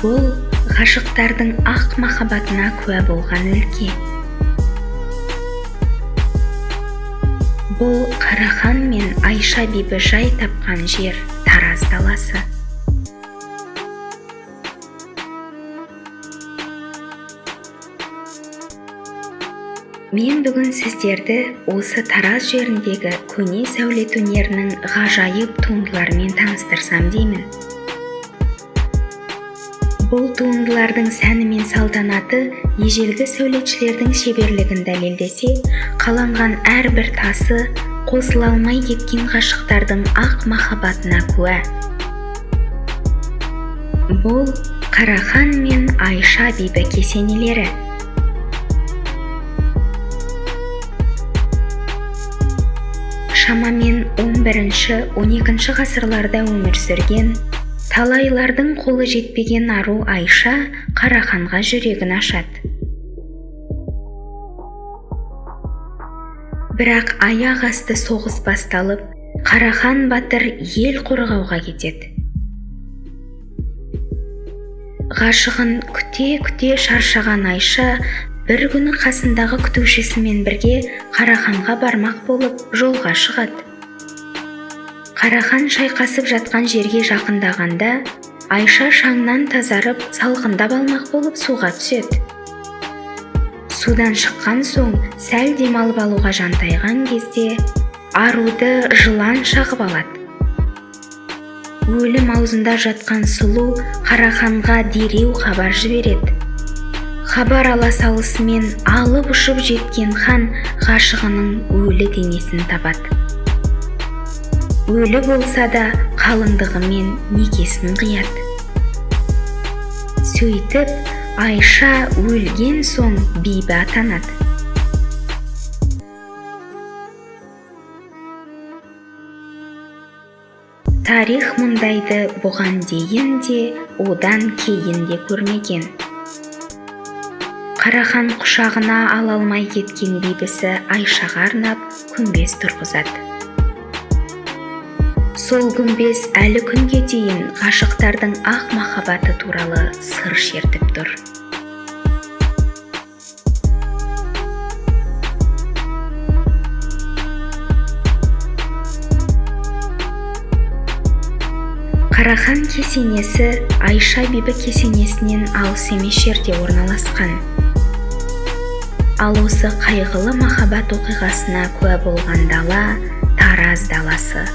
Бұл ғашықтардың ақ махаббатына куә болған өлке. Бұл Қарахан мен Айша бибі жай тапқан жер Тараз даласы. Мен бүгін сіздерді осы Тараз жеріндегі көне сәулет өнерінің ғажайып туындыларымен таныстырсам деймін. Бұл туындылардың сәні мен салтанаты ежелгі сәулетшілердің шеберлігін дәлелдесе, қаланған әрбір тасы қосыла алмай кеткен ғашықтардың ақ махаббатына куә. Бұл Қарахан мен Айша бибі кесенелері. Шамамен 11-12 ғасырларда өмір сүрген, талайлардың қолы жетпеген ару Айша Қараханға жүрегін ашады. Бірақ аяқ асты соғыс басталып, Қарахан батыр ел қорғауға кетеді. Ғашығын күте-күте шаршаған Айша бір күні қасындағы күтушісімен бірге Қараханға бармақ болып жолға шығады. Қарахан шайқасып жатқан жерге жақындағанда, Айша шаңнан тазарып, салқындап алмақ болып суға түседі. Судан шыққан соң, сәл демалып алуға жантайған кезде, аруды жылан шағып алады. Өлім аузында жатқан сұлу Қараханға дереу хабар жібереді. Хабар ала салысымен алып ұшып жеткен хан ғашығының өлі денесін табады. Өлі болса да қалыңдығымен некесін қияды. Сөйтіп, Айша өлген соң бибі атанады. Тарих мұндайды бұған дейін де, одан кейін де көрмеген. Қарахан құшағына ала алмай кеткен бибісі Айшаға арнап күмбез тұрғызады. Сол күмбез әлі күнге дейін ғашықтардың ақ махаббаты туралы сыр шертіп тұр. Қарахан кесенесі Айша бибі кесенесінен алыс емес жерде орналасқан. Ал осы қайғылы махаббат оқиғасына куә болған дала Тараз даласы.